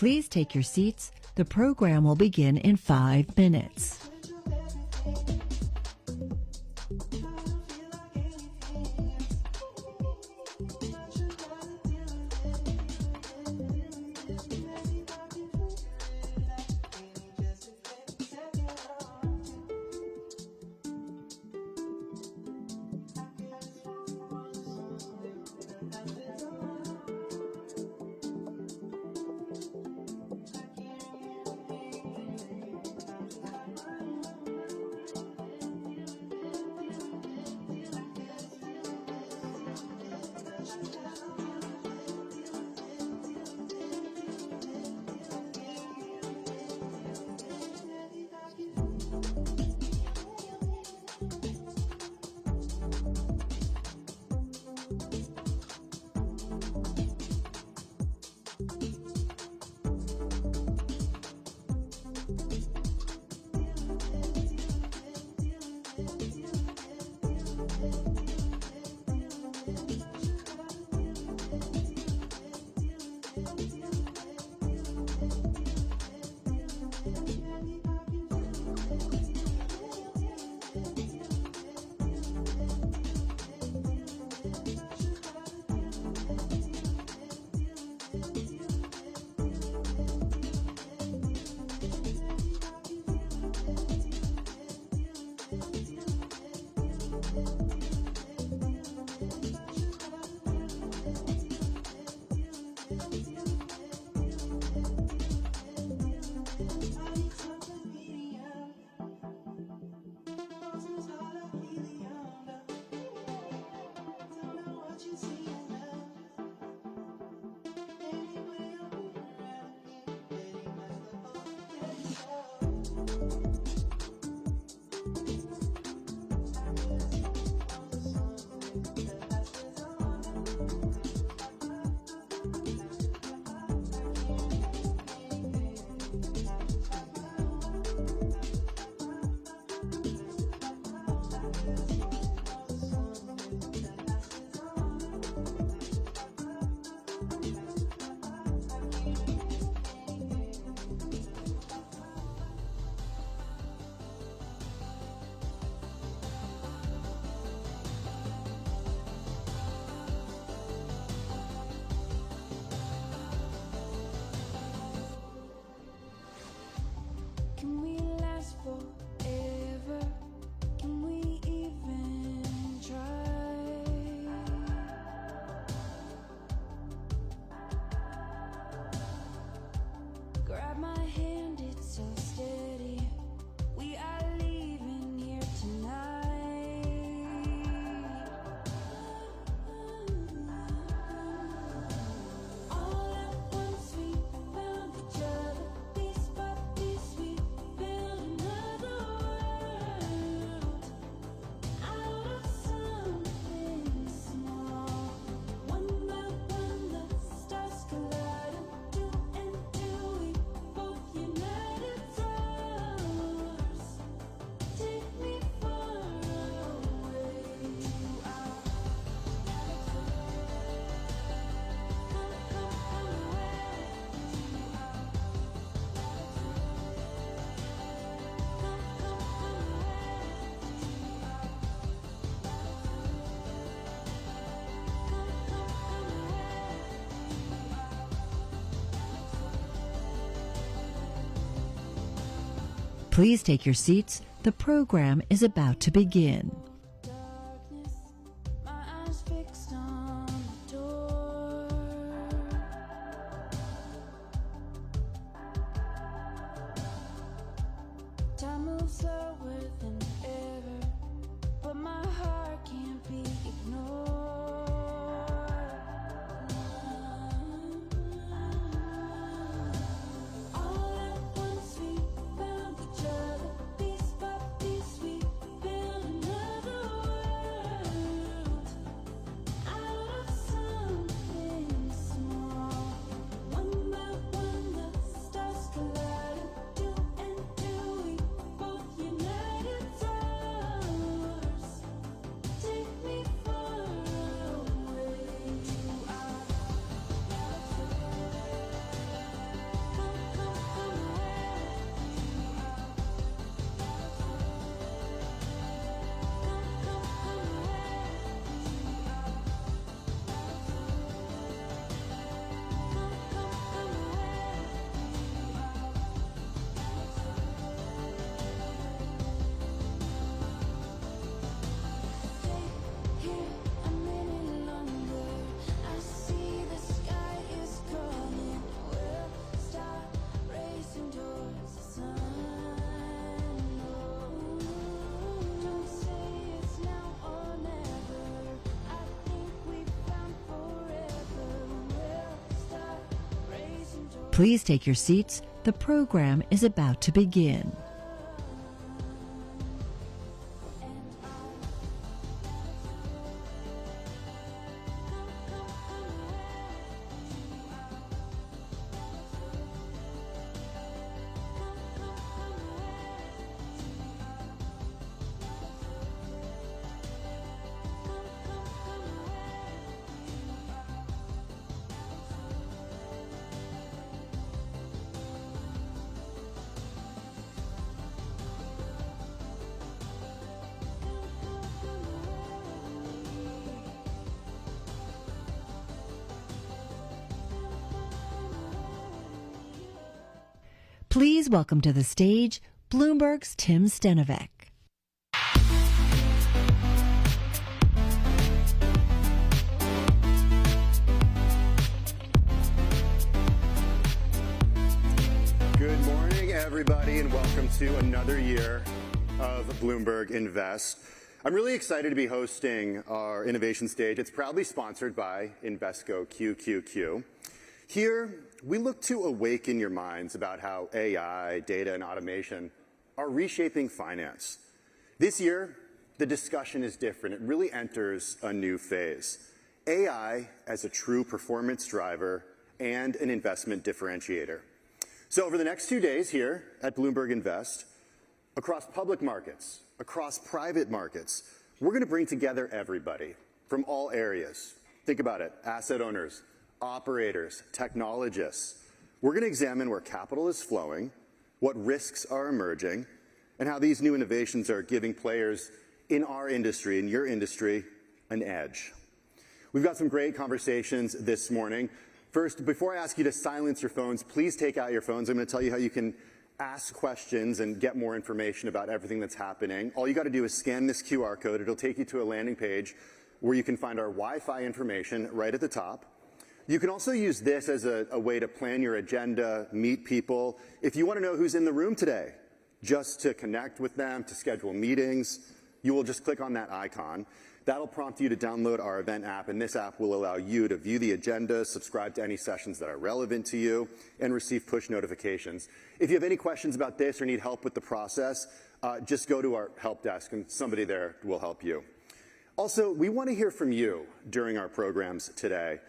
Please take your seats. The program will begin in 5 minutes. Please take your seats. The program is about to begin. Please take your seats. The program is about to begin. Please welcome to the stage Bloomberg's Tim Stenovec. Good morning, everybody, and welcome to another year of Bloomberg Invest. I'm really excited to be hosting our innovation stage. It's proudly sponsored by Invesco QQQ. Here, we look to awaken your minds about how AI, data, and automation are reshaping finance. This year, the discussion is different. It really enters a new phase. AI as a true performance driver and an investment differentiator. So over the next 2 days here at Bloomberg Invest, across public markets, across private markets, we're going to bring together everybody from all areas. Think about it, asset owners, operators, technologists. We're going to examine where capital is flowing, what risks are emerging, and how these new innovations are giving players in our industry, in your industry, an edge. We've got some great conversations this morning. First, before I ask you to silence your phones, please take out your phones. I'm going to tell you how you can ask questions and get more information about everything that's happening. All you got to do is scan this QR code. It'll take you to a landing page where you can find our Wi-Fi information right at the top. You can also use this as a way to plan your agenda, meet people. If you want to know who's in the room today, just to connect with them, to schedule meetings, you will just click on that icon. That'll prompt you to download our event app, and this app will allow you to view the agenda, subscribe to any sessions that are relevant to you, and receive push notifications. If you have any questions about this or need help with the process, just go to our help desk, and somebody there will help you. Also, we want to hear from you during our programs today.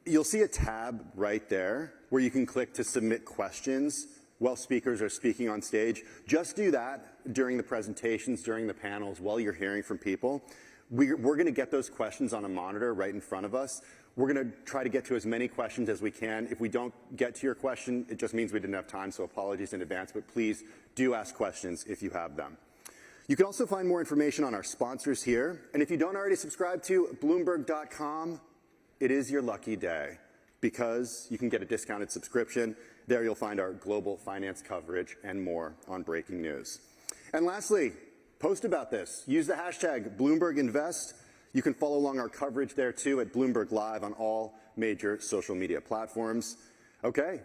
You'll see a tab right there where you can click to submit questions while speakers are speaking on stage. Just do that during the presentations, during the panels, while you're hearing from people. We're going to get those questions on a monitor right in front of us. We're going to try to get to as many questions as we can. If we don't get to your question, it just means we didn't have time, so apologies in advance, but please do ask questions if you have them. You can also find more information on our sponsors here. And if you don't already subscribe to Bloomberg.com, it is your lucky day because you can get a discounted subscription. There you'll find our global finance coverage and more on breaking news. And lastly, post about this. Use the hashtag BloombergInvest. You can follow along our coverage there too at Bloomberg Live on all major social media platforms. Okay,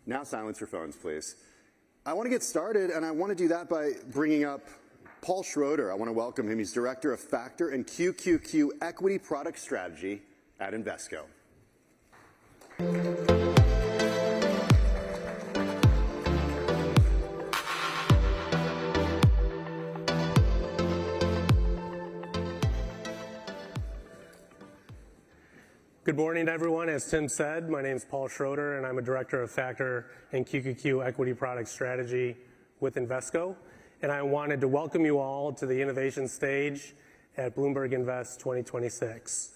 now silence your phones, please. I want to get started, and I want to do that by bringing up Paul Schroeder. I want to welcome him. He's Director of Factor and QQQ Equity Product Strategy at Invesco. Good morning, everyone. As Tim said, my name is Paul Schroeder, and I'm a Director of Factor and QQQ Equity Product Strategy with Invesco. And I wanted to welcome you all to the innovation stage at Bloomberg Invest 2026.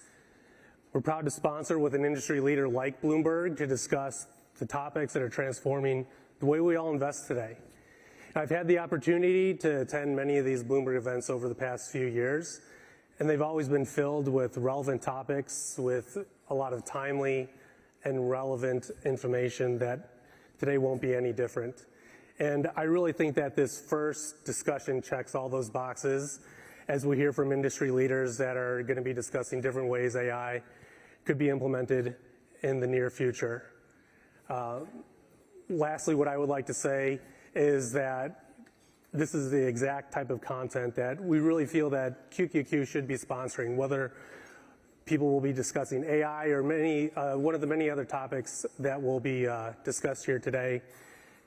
We're proud to sponsor with an industry leader like Bloomberg to discuss the topics that are transforming the way we all invest today. I've had the opportunity to attend many of these Bloomberg events over the past few years, and they've always been filled with relevant topics, with a lot of timely and relevant information that today won't be any different. And I really think that this first discussion checks all those boxes as we hear from industry leaders that are going to be discussing different ways AI could be implemented in the near future. Lastly, what I would like to say is that this is the exact type of content that we really feel that QQQ should be sponsoring, whether people will be discussing AI or one of the many other topics that will be discussed here today.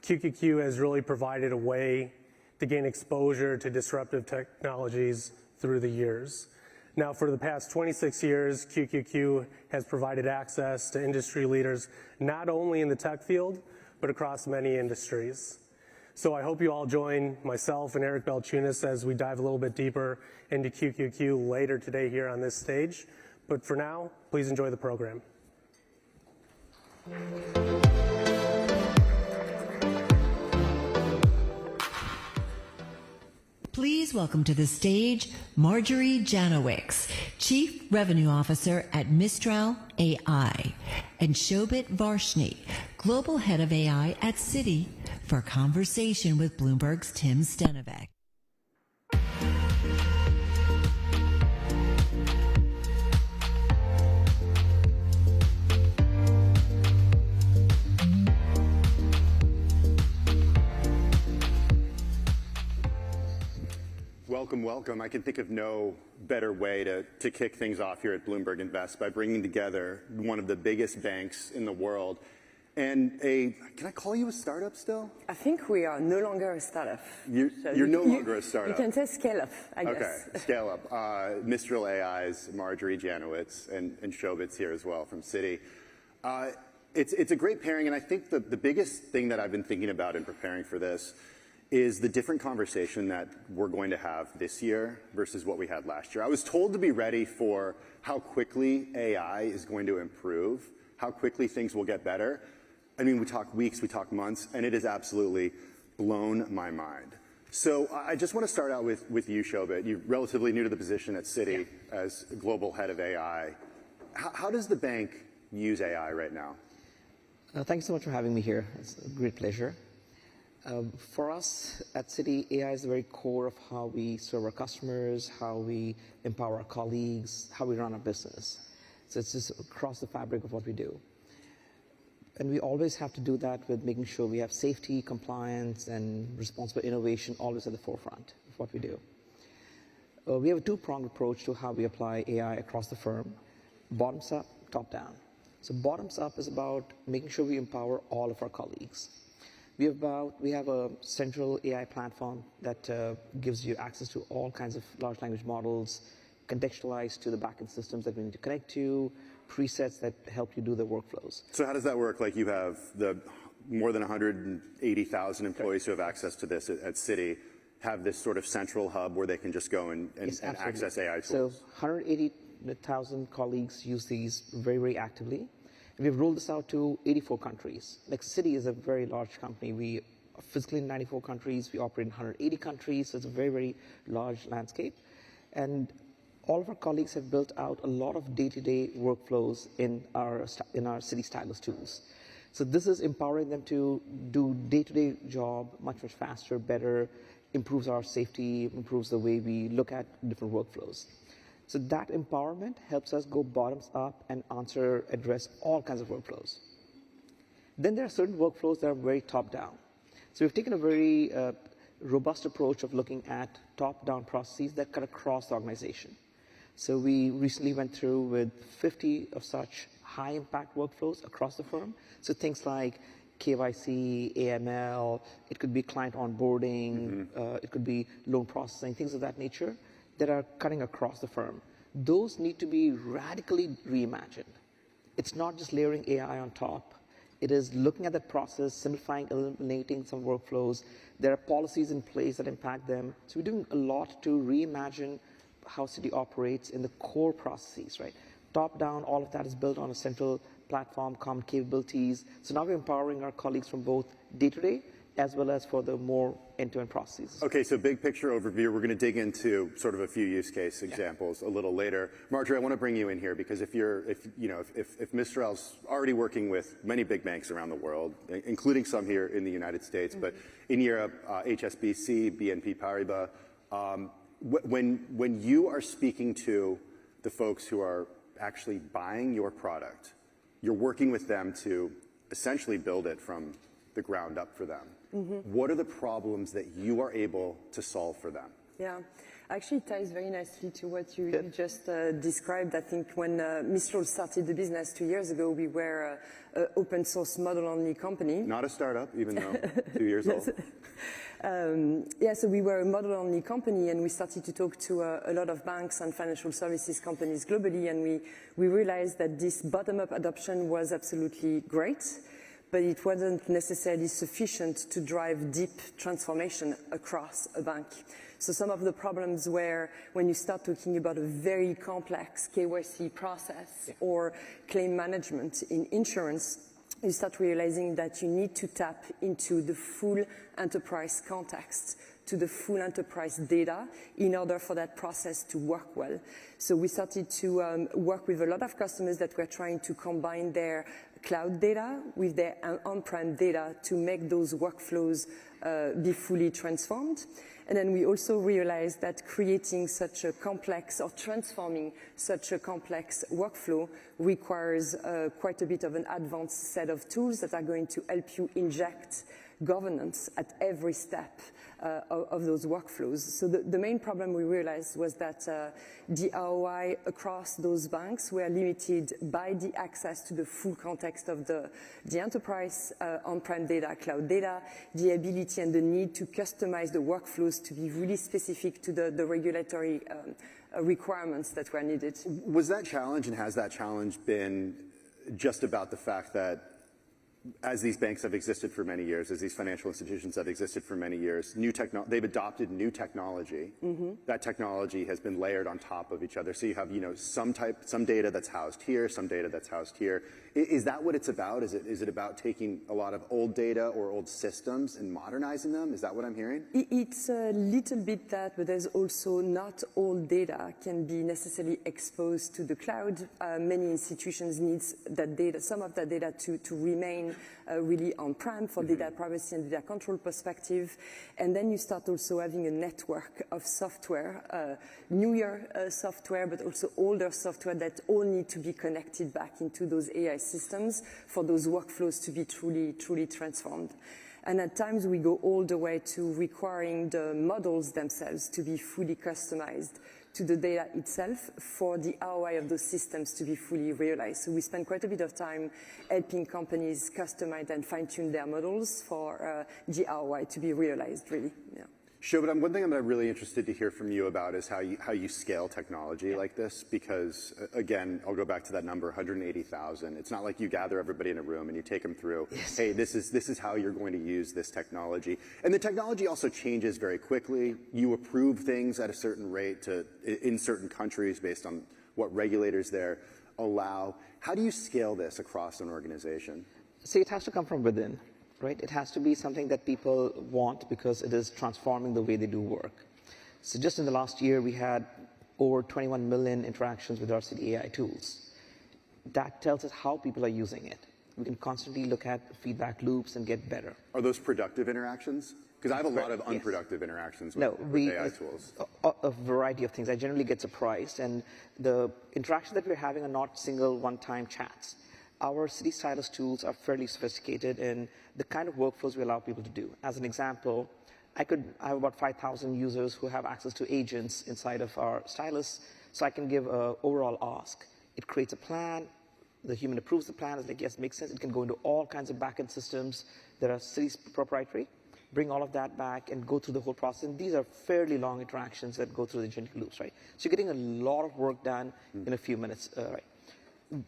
QQQ has really provided a way to gain exposure to disruptive technologies through the years. Now, for the past 26 years, QQQ has provided access to industry leaders, not only in the tech field, but across many industries. So I hope you all join myself and Eric Balchunas as we dive a little bit deeper into QQQ later today here on this stage. But for now, please enjoy the program. Please welcome to the stage Marjorie Janowicz, Chief Revenue Officer at Mistral AI, and Shobit Varshney, Global Head of AI at Citi, for a conversation with Bloomberg's Tim Stenovec. Welcome, welcome. I can think of no better way to kick things off here at Bloomberg Invest by bringing together one of the biggest banks in the world and can I call you a startup still? I think we are no longer a startup. You're no longer a startup. You can say scale up, I guess. Okay, scale up. Mistral AI's Marjorie Janowicz and Shobit's here as well from Citi. It's a great pairing, and I think the biggest thing that I've been thinking about in preparing for this is the different conversation that we're going to have this year versus what we had last year. I was told to be ready for how quickly AI is going to improve, how quickly things will get better. I mean, we talk weeks, we talk months, and it has absolutely blown my mind. So I just want to start out with you, Shobit. You're relatively new to the position at Citi as global head of AI. How does the bank use AI right now? Thank you so much for having me here. It's a great pleasure. For us at Citi, AI is the very core of how we serve our customers, how we empower our colleagues, how we run our business. So it's just across the fabric of what we do. And we always have to do that with making sure we have safety, compliance, and responsible innovation always at the forefront of what we do. We have a two-pronged approach to how we apply AI across the firm, bottoms up, top down. So bottoms up is about making sure we empower all of our colleagues. We have a central AI platform that gives you access to all kinds of large language models, contextualized to the backend systems that we need to connect to, presets that help you do the workflows. So how does that work? Like, you have the more than 180,000 employees who have access to this at Citi, have this sort of central hub where they can just go and access AI tools. So 180,000 colleagues use these very, very actively. We've rolled this out to 84 countries. Like, Citi is a very large company. We are physically in 94 countries. We operate in 180 countries. So it's a very, very large landscape. And all of our colleagues have built out a lot of day-to-day workflows in our Citi Stylus tools. So this is empowering them to do day-to-day job much, much faster, better, improves our safety, improves the way we look at different workflows. So that empowerment helps us go bottoms up and address all kinds of workflows. Then there are certain workflows that are very top-down. So we've taken a very robust approach of looking at top-down processes that cut across the organization. So we recently went through with 50 of such high-impact workflows across the firm. So things like KYC, AML, it could be client onboarding, it could be loan processing, things of that nature, that are cutting across the firm. Those need to be radically reimagined. It's not just layering AI on top. It is looking at that process, simplifying, eliminating some workflows. There are policies in place that impact them. So we're doing a lot to reimagine how Citi operates in the core processes, right? Top down, all of that is built on a central platform, common capabilities. So now we're empowering our colleagues from both day-to-day as well as for the more end-to-end processes. Okay, so big picture overview. We're going to dig into sort of a few use case examples a little later. Marjorie, I want to bring you in here because if Mistral's already working with many big banks around the world, including some here in the United States, but in Europe, HSBC, BNP Paribas, when you are speaking to the folks who are actually buying your product, you're working with them to essentially build it from the ground up for them. What are the problems that you are able to solve for them? Yeah, actually it ties very nicely to what you just described. I think when Mistral started the business 2 years ago, we were an open source model only company. Not a startup, even though 2 years old. So we were a model-only company, and we started to talk to a lot of banks and financial services companies globally, and we realized that this bottom-up adoption was absolutely great, but it wasn't necessarily sufficient to drive deep transformation across a bank. So some of the problems were when you start talking about a very complex KYC process or claim management in insurance, you start realizing that you need to tap into the full enterprise context, to the full enterprise data in order for that process to work well. So we started to work with a lot of customers that were trying to combine their cloud data with their on-prem data to make those workflows be fully transformed. And then we also realized that creating such a complex or transforming such a complex workflow requires quite a bit of an advanced set of tools that are going to help you inject governance at every step of those workflows. So the main problem we realized was that the ROI across those banks were limited by the access to the full context of the enterprise on-prem data, cloud data, the ability and the need to customize the workflows to be really specific to the regulatory requirements that were needed. Was that challenge, and has that challenge been just about the fact that as these banks have existed for many years, as these financial institutions have existed for many years, they've adopted new technology. That technology has been layered on top of each other. So you have, some data that's housed here, some data that's housed here. Is that what it's about? Is it about taking a lot of old data or old systems and modernizing them? Is that what I'm hearing? It's a little bit that, but there's also not all data can be necessarily exposed to the cloud. Many institutions need that data, some of that data to remain really on-prem for data privacy and data control perspective. And then you start also having a network of software, newer software, but also older software that all need to be connected back into those AI systems for those workflows to be truly transformed. And at times we go all the way to requiring the models themselves to be fully customized to the data itself for the ROI of those systems to be fully realized. So we spend quite a bit of time helping companies customize and fine-tune their models for the ROI to be realized, really. Yeah. Shobit, one thing I'm really interested to hear from you about is how you scale technology like this, because again, I'll go back to that number, 180,000. It's not like you gather everybody in a room and you take them through, hey, this is how you're going to use this technology. And the technology also changes very quickly. You approve things at a certain rate in certain countries based on what regulators there allow. How do you scale this across an organization? See, it has to come from within. Right? It has to be something that people want because it is transforming the way they do work. So just in the last year, we had over 21 million interactions with our Citi AI tools. That tells us how people are using it. We can constantly look at feedback loops and get better. Are those productive interactions? Because I have a lot of unproductive interactions with AI tools. A variety of things. I generally get surprised, and the interactions that we're having are not single one-time chats. Our Citi Stylus tools are fairly sophisticated in the kind of workflows we allow people to do. As an example, I have about 5,000 users who have access to agents inside of our Stylus, so I can give an overall ask. It creates a plan. The human approves the plan. It's like, yes, it makes sense. It can go into all kinds of backend systems that are Citi's proprietary, bring all of that back and go through the whole process. And these are fairly long interactions that go through the agentic loops, right? So you're getting a lot of work done in a few minutes, right?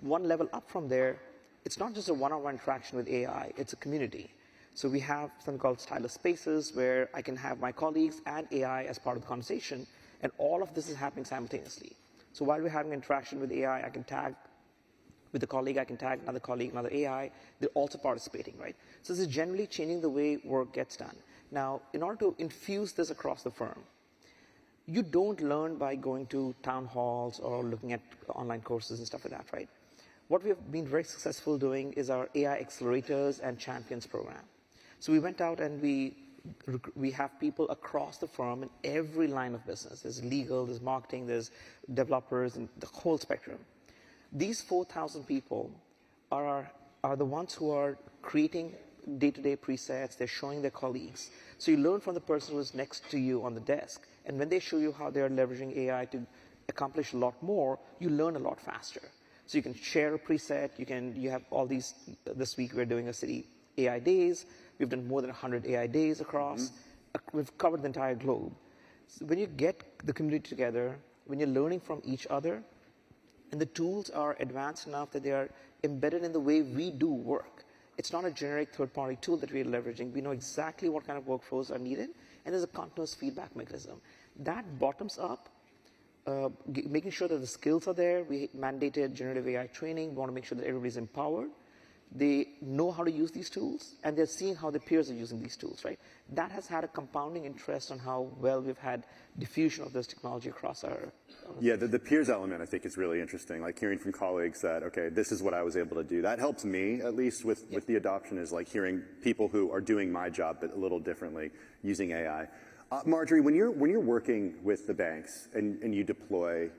One level up from there, it's not just a one-on-one interaction with AI, it's a community. So we have something called Stylus Spaces where I can have my colleagues and AI as part of the conversation, and all of this is happening simultaneously. So while we're having interaction with AI, I can tag with a colleague, I can tag another colleague, another AI, they're also participating, right? So this is generally changing the way work gets done. Now, in order to infuse this across the firm, you don't learn by going to town halls or looking at online courses and stuff like that, right? What we have been very successful doing is our AI accelerators and champions program. So we went out and we have people across the firm in every line of business. There's legal, there's marketing, there's developers, and the whole spectrum. These 4,000 people are the ones who are creating day-to-day presets, they're showing their colleagues. So you learn from the person who is next to you on the desk. And when they show you how they're leveraging AI to accomplish a lot more, you learn a lot faster. So you can share a preset, you have all these, this week we're doing a Citi AI days. We've done more than 100 AI days across. We've covered the entire globe. So when you get the community together, when you're learning from each other, and the tools are advanced enough that they are embedded in the way we do work. It's not a generic third-party tool that we're leveraging. We know exactly what kind of workflows are needed, and there's a continuous feedback mechanism. That bottoms up, making sure that the skills are there. We mandated generative AI training. We want to make sure that everybody's empowered. They know how to use these tools, and they're seeing how their peers are using these tools, right? That has had a compounding interest on how well we've had diffusion of this technology across our... Yeah, the peers element, I think, is really interesting. Like hearing from colleagues that, okay, this is what I was able to do. That helps me, at least with the adoption, is like hearing people who are doing my job, but a little differently, using AI. Marjorie, when you're working with the banks and you deploy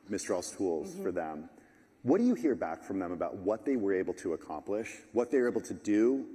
Mistral's tools for them, what do you hear back from them about what they were able to accomplish, what they were able to do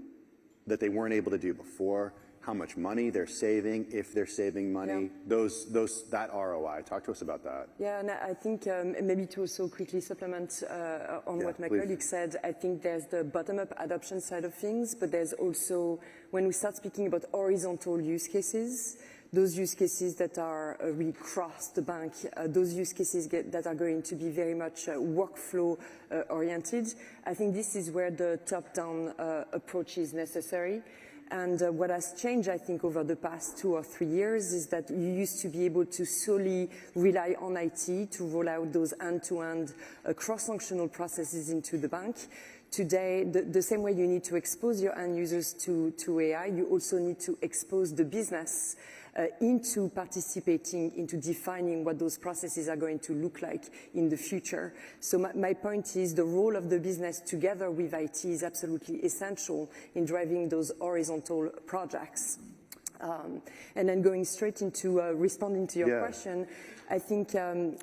that they weren't able to do before, how much money they're saving, if they're saving money, that ROI? Talk to us about that. Yeah, and I think maybe to also quickly supplement on what my colleague said, I think there's the bottom-up adoption side of things, but there's also, when we start speaking about horizontal use cases, those use cases that are really cross the bank, those use cases that are going to be very much workflow oriented. I think this is where the top-down approach is necessary. And what has changed, I think, over the past 2 or 3 years is that you used to be able to solely rely on IT to roll out those end-to-end cross-functional processes into the bank. Today, the same way you need to expose your end users to AI, you also need to expose the business into participating, into defining what those processes are going to look like in the future. So my point is the role of the business together with IT is absolutely essential in driving those horizontal projects. And then going straight into responding to your question, I think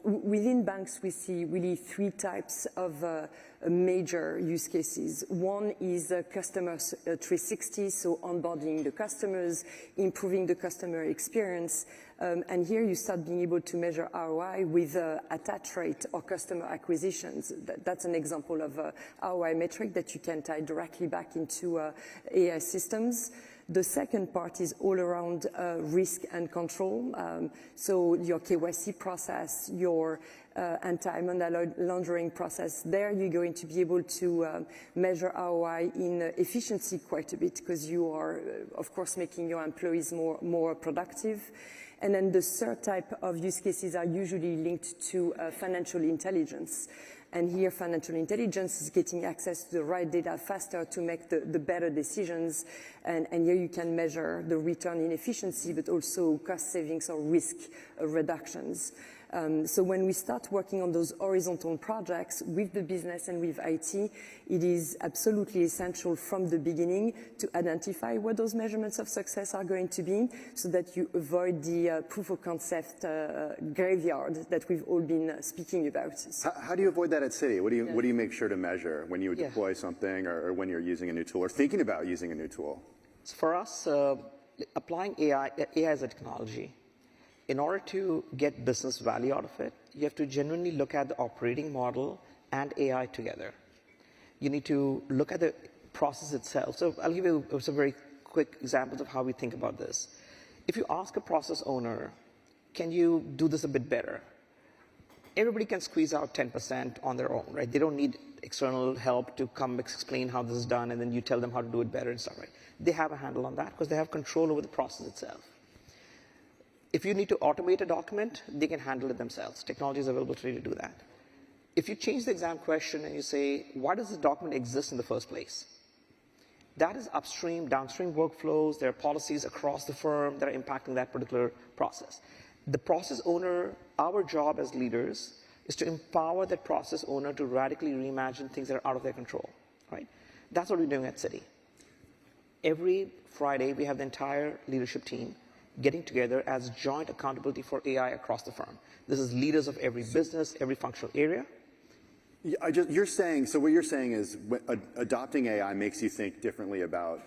within banks we see really 3 types of major use cases. One is customer 360, so onboarding the customers, improving the customer experience. And here you start being able to measure ROI with attach rate or customer acquisitions. That's an example of a ROI metric that you can tie directly back into AI systems. The second part is all around risk and control. So your KYC process, your anti-money laundering process, there you're going to be able to measure ROI in efficiency quite a bit because you are, of course, making your employees more productive. And then the third type of use cases are usually linked to financial intelligence. And here, financial intelligence is getting access to the right data faster to make the better decisions. And here you can measure the return in efficiency, but also cost savings or risk reductions. So when we start working on those horizontal projects with the business and with IT, it is absolutely essential from the beginning to identify what those measurements of success are going to be so that you avoid the proof of concept graveyard that we've all been speaking about. So how do you avoid that at Citi? What do you make sure to measure when you deploy something or when you're using a new tool or thinking about using a new tool? So for us, applying AI as a technology, in order to get business value out of it, you have to genuinely look at the operating model and AI together. You need to look at the process itself. So I'll give you some very quick examples of how we think about this. If you ask a process owner, can you do this a bit better? Everybody can squeeze out 10% on their own, right? They don't need external help to come explain how this is done and then you tell them how to do it better and stuff, right? They have a handle on that because they have control over the process itself. If you need to automate a document, they can handle it themselves. Technology is available today to do that. If you change the exam question and you say, why does this document exist in the first place? That is upstream, downstream workflows. There are policies across the firm that are impacting that particular process. The process owner, our job as leaders is to empower that process owner to radically reimagine things that are out of their control, right? That's what we're doing at Citi. Every Friday, we have the entire leadership team getting together as joint accountability for AI across the firm. This is leaders of every business, every functional area. You're saying, so what you're saying is adopting AI makes you think differently about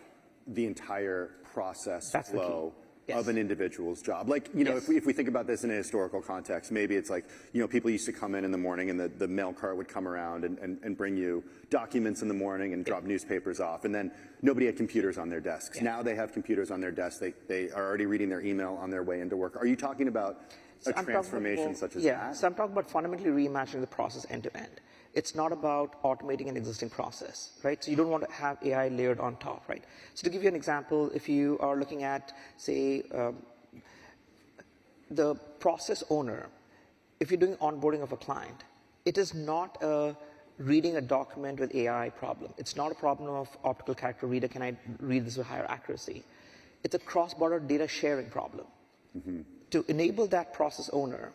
the entire process flow of an individual's job. Like, you know, if we think about this in a historical context, maybe it's like, you know, people used to come in the morning and the mail cart would come around and bring you documents in the morning and drop newspapers off. And then nobody had computers on their desks. Now they have computers on their desks. They are already reading their email on their way into work. Are you talking about a transformation such as that? So I'm talking about fundamentally reimagining the process end to end. It's not about automating an existing process, right? So you don't want to have AI layered on top, right? So to give you an example, if you are looking at, say, the process owner, if you're doing onboarding of a client, it is not a reading a document with AI problem. It's not a problem of optical character reader, can I read this with higher accuracy? It's a cross-border data sharing problem. To enable that process owner,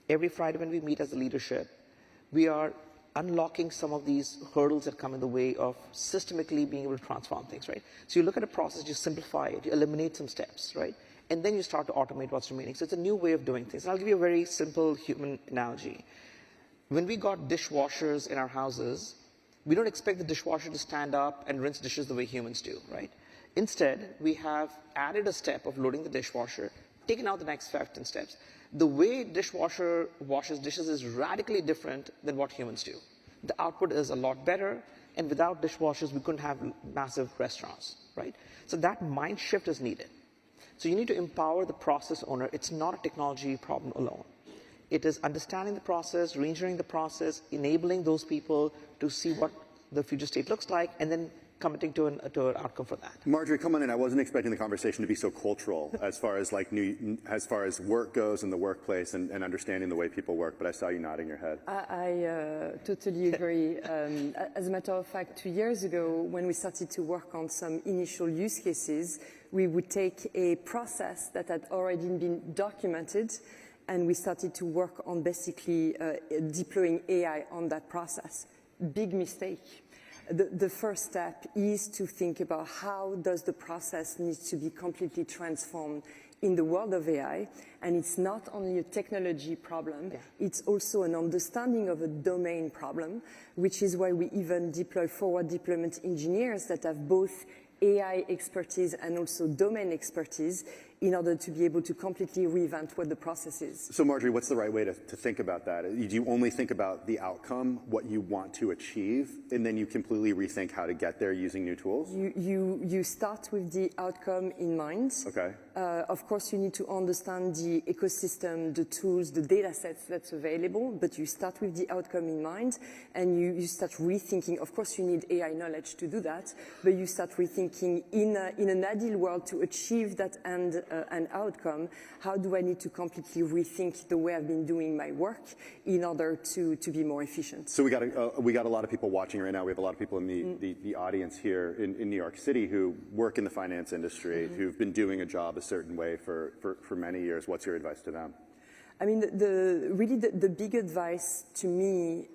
every Friday when we meet as a leadership, we are unlocking some of these hurdles that come in the way of systemically being able to transform things, right? So you look at a process, you simplify it, you eliminate some steps, right? And then you start to automate what's remaining. So it's a new way of doing things. And I'll give you a very simple human analogy. When we got dishwashers in our houses, we don't expect the dishwasher to stand up and rinse dishes the way humans do, right? Instead, we have added a step of loading the dishwasher, taken out the next 5-10 steps. The way dishwasher washes dishes is radically different than what humans do. The output is a lot better, and without dishwashers, we couldn't have massive restaurants, right? So that mind shift is needed. So you need to empower the process owner. It's not a technology problem alone. It is understanding the process, re-engineering the process, enabling those people to see what the future state looks like, and then committing to an outcome for that. Marjorie, come on in. I wasn't expecting the conversation to be so cultural as far as as far as work goes in the workplace and understanding the way people work, but I saw you nodding your head. I totally agree. As a matter of fact, 2 years ago, when we started to work on some initial use cases, we would take a process that had already been documented, and we started to work on basically deploying AI on that process. Big mistake. The first step is to think about how does the process need to be completely transformed in the world of AI. And it's not only a technology problem, it's also an understanding of a domain problem, which is why we even deploy forward deployment engineers that have both AI expertise and also domain expertise in order to be able to completely revamp what the process is. So Marjorie, what's the right way to think about that? Do you only think about the outcome, what you want to achieve, and then you completely rethink how to get there using new tools? You start with the outcome in mind. Okay. Of course, you need to understand the ecosystem, the tools, the data sets that's available, but you start with the outcome in mind, and you start rethinking. Of course, you need AI knowledge to do that, but you start rethinking in an ideal world to achieve that end an outcome, how do I need to completely rethink the way I've been doing my work in order to be more efficient? So we got a lot of people watching right now. We have a lot of people in the audience here in New York City who work in the finance industry, who've been doing a job a certain way for many years. What's your advice to them? I mean, the big advice to me,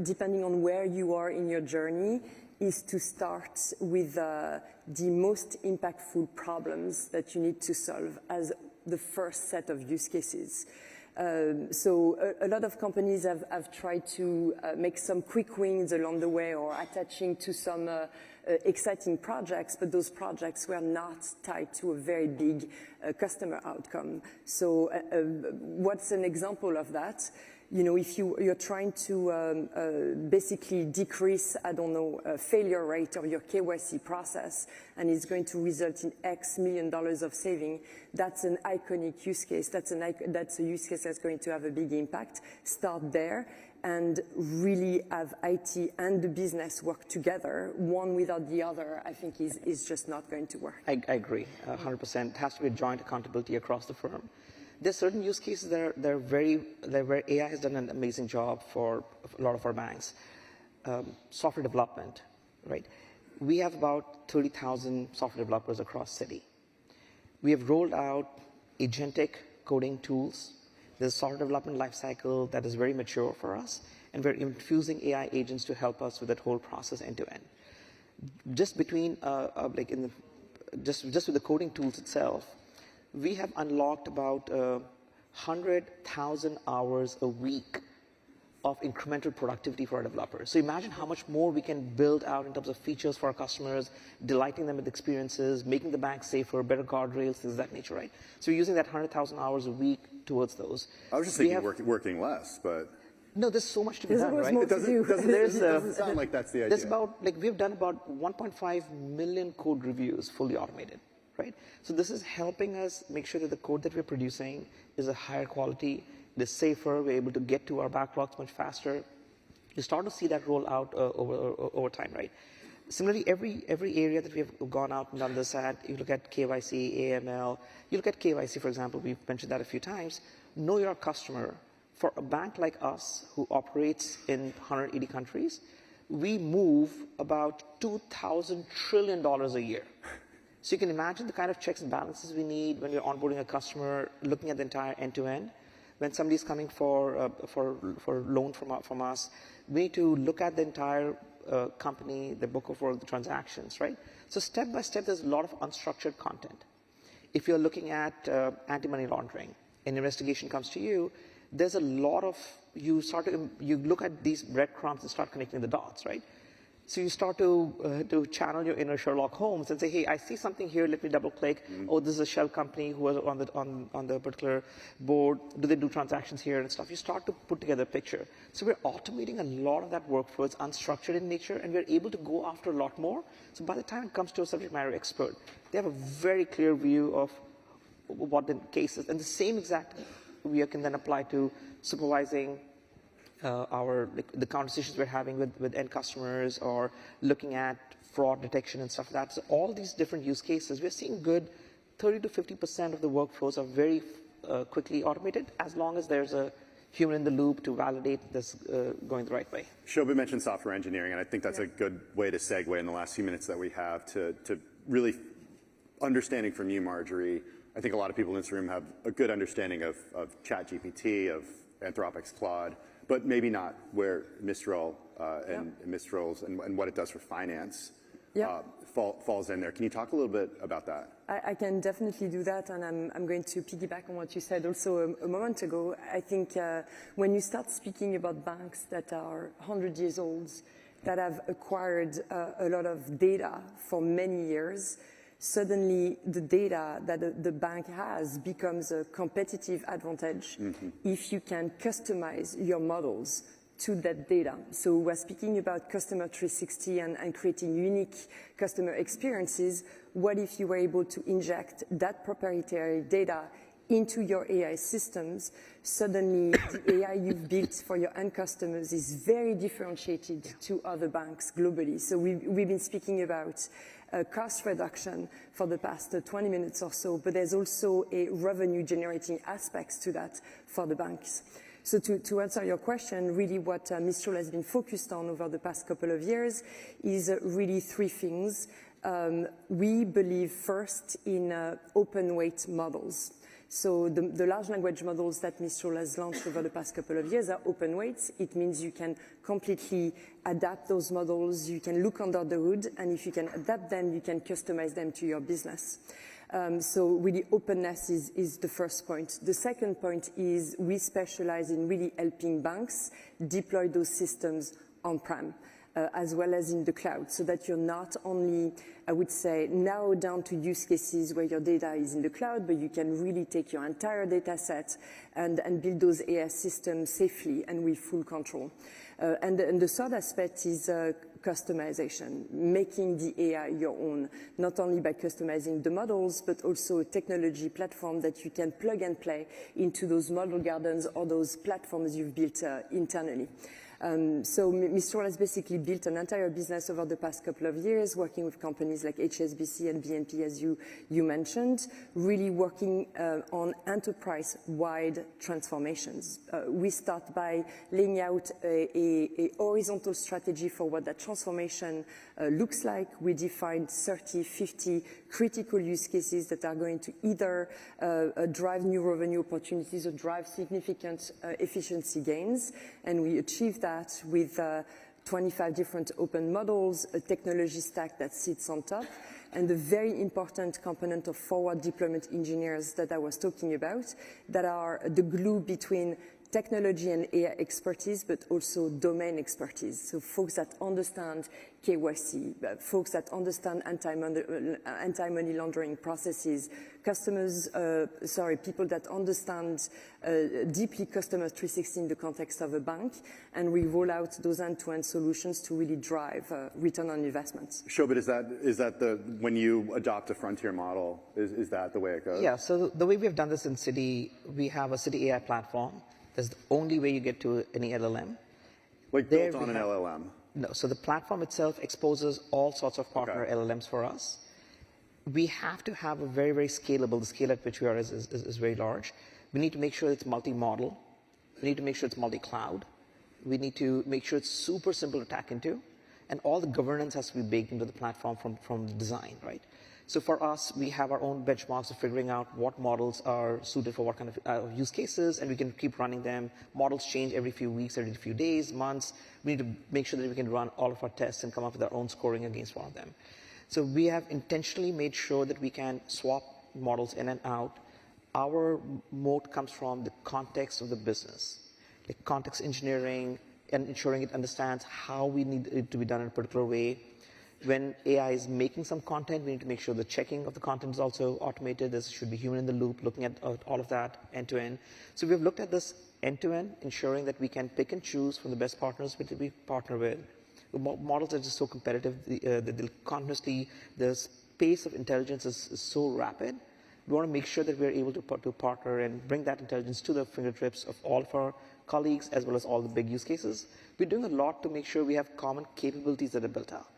depending on where you are in your journey, is to start with the most impactful problems that you need to solve as the first set of use cases. So a lot of companies have tried to make some quick wins along the way or attaching to some exciting projects, but those projects were not tied to a very big customer outcome. So what's an example of that? You know, if you're trying to basically decrease, I don't know, failure rate of your KYC process, and it's going to result in X $million of saving, that's an iconic use case. That's a use case that's going to have a big impact. Start there and really have IT and the business work together. One without the other, I think, is just not going to work. I agree, 100%. It has to be a joint accountability across the firm. There's certain use cases that are where AI has done an amazing job for a lot of our banks. Software development, right? We have about 30,000 software developers across Citi. We have rolled out agentic coding tools. There's a software development lifecycle that is very mature for us, and we're infusing AI agents to help us with that whole process end to end. Just between, just with the coding tools itself, we have unlocked about 100,000 hours a week of incremental productivity for our developers. So imagine how much more we can build out in terms of features for our customers, delighting them with experiences, making the bank safer, better guardrails, things of that nature, right? So we're using that 100,000 hours a week towards those. I was just thinking working less, but... No, there's so much to be done, right? It doesn't sound like that's the idea. There's about, like, we've done about 1.5 million code reviews fully automated, right? So this is helping us make sure that the code that we're producing is a higher quality, it is safer, we're able to get to our backlogs much faster. You start to see that roll out over time, right? Similarly, every area that we have gone out and done this at, you look at KYC, AML, you look at KYC, for example, we've mentioned that a few times, know your customer. For a bank like us who operates in 180 countries, we move about $2,000 trillion a year. So you can imagine the kind of checks and balances we need when we're onboarding a customer, looking at the entire end-to-end. When somebody's coming for loan from us, we need to look at the entire company, the book of work, the transactions, right? So step by step, there's a lot of unstructured content. If you're looking at anti-money laundering, an investigation comes to you, there's a lot of, you look at these breadcrumbs and start connecting the dots, right? So you start to channel your inner Sherlock Holmes and say, hey, I see something here, let me double click. Oh, this is a shell company who was on the particular board. Do they do transactions here and stuff? You start to put together a picture. So we're automating a lot of that workflow. It's unstructured in nature, and we're able to go after a lot more. So by the time it comes to a subject matter expert, they have a very clear view of what the case is. And the same exact we can then apply to supervising the conversations we're having with end customers, or looking at fraud detection and stuff like that. So all these different use cases, we're seeing good 30 to 50% of the workflows are very quickly automated, as long as there's a human in the loop to validate this going the right way. Shobit mentioned software engineering, and I think that's a good way to segue in the last few minutes that we have to really understanding from you, Marjorie. I think a lot of people in this room have a good understanding of ChatGPT, of Anthropic's Claude, but maybe not where Mistral and Mistral's and what it does for finance falls in there. Can you talk a little bit about that? I can definitely do that, and I'm going to piggyback on what you said also a moment ago. I think when you start speaking about banks that are 100 years old, that have acquired a lot of data for many years, suddenly the data that the bank has becomes a competitive advantage if you can customize your models to that data. So we're speaking about customer 360 and creating unique customer experiences. What if you were able to inject that proprietary data into your AI systems? Suddenly the AI you've built for your end customers is very differentiated to other banks globally. So we've been speaking about cost reduction for the past 20 minutes or so, but there's also a revenue generating aspects to that for the banks. So to answer your question, really what Mistral has been focused on over the past couple of years is really three things. We believe first in open weight models. So the large language models that Mistral has launched over the past couple of years are open weights. It means you can completely adapt those models, you can look under the hood, and if you can adapt them, you can customize them to your business. So really openness is the first point. The second point is we specialize in really helping banks deploy those systems on-prem. As well as in the cloud, so that you're not only, I would say, narrowed down to use cases where your data is in the cloud, but you can really take your entire data set and build those AI systems safely and with full control. And the third aspect is customization, making the AI your own, not only by customizing the models, but also a technology platform that you can plug and play into those model gardens or those platforms you've built internally. So Mistral has basically built an entire business over the past couple of years, working with companies like HSBC and BNP, as you mentioned, really working on enterprise-wide transformations. We start by laying out a horizontal strategy for what that transformation looks like. We defined 30, 50 critical use cases that are going to either drive new revenue opportunities or drive significant efficiency gains, and we achieve that with 25 different open models, a technology stack that sits on top, and the very important component of forward deployment engineers that I was talking about, that are the glue between technology and AI expertise, but also domain expertise. So folks that understand KYC, folks that understand anti-money laundering processes, people that understand deeply customer 360 in the context of a bank, and we roll out those end-to-end solutions to really drive return on investments. Shobit, is that when you adopt a frontier model, is that the way it goes? Yeah, so the way we've done this in Citi, we have a Citi AI platform. That's the only way you get to any LLM. Like built on an LLM? No, so the platform itself exposes all sorts of partner LLMs for us. We have to have a very, very scalable, the scale at which we are is very large. We need to make sure it's multi-model. We need to make sure it's multi-cloud. We need to make sure it's super simple to tap into. And all the governance has to be baked into the platform from the design, right? So for us, we have our own benchmarks of figuring out what models are suited for what kind of use cases, and we can keep running them. Models change every few weeks, every few days, months. We need to make sure that we can run all of our tests and come up with our own scoring against one of them. So we have intentionally made sure that we can swap models in and out. Our moat comes from the context of the business, like context engineering and ensuring it understands how we need it to be done in a particular way. When AI is making some content, we need to make sure the checking of the content is also automated. There should be human in the loop looking at all of that end to end. So we've looked at this end to end, ensuring that we can pick and choose from the best partners that we partner with. The models are just so competitive that they'll continuously, the pace of intelligence is so rapid. We want to make sure that we're able to partner and bring that intelligence to the fingertips of all of our colleagues as well as all the big use cases. We're doing a lot to make sure we have common capabilities that are built out.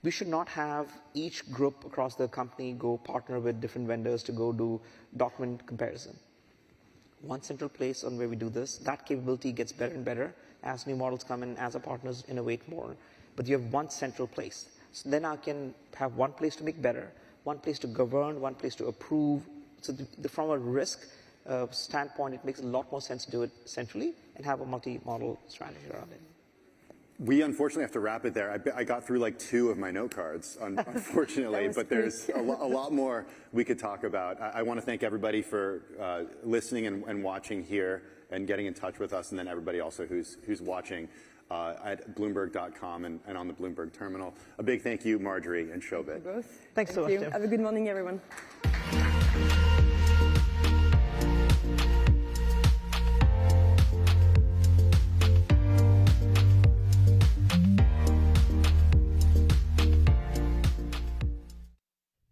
We should not have each group across the company go partner with different vendors to go do document comparison. One central place on where we do this, that capability gets better and better as new models come in, as our partners innovate more. But you have one central place. So then I can have one place to make better, one place to govern, one place to approve. So from a risk standpoint, it makes a lot more sense to do it centrally and have a multi-model strategy around it. We unfortunately have to wrap it there. I got through like 2 of my note cards, unfortunately, but there's a lot more we could talk about. I want to thank everybody for listening and watching here and getting in touch with us, and then everybody also who's watching at Bloomberg.com and on the Bloomberg terminal. A big thank you, Marjorie and Shobit. Both. Thanks so much, Tim. Have a good morning, everyone.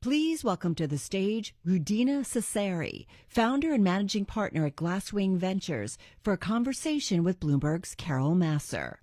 Please welcome to the stage Rudina Cesari, founder and managing partner at Glasswing Ventures, for a conversation with Bloomberg's Carol Masser.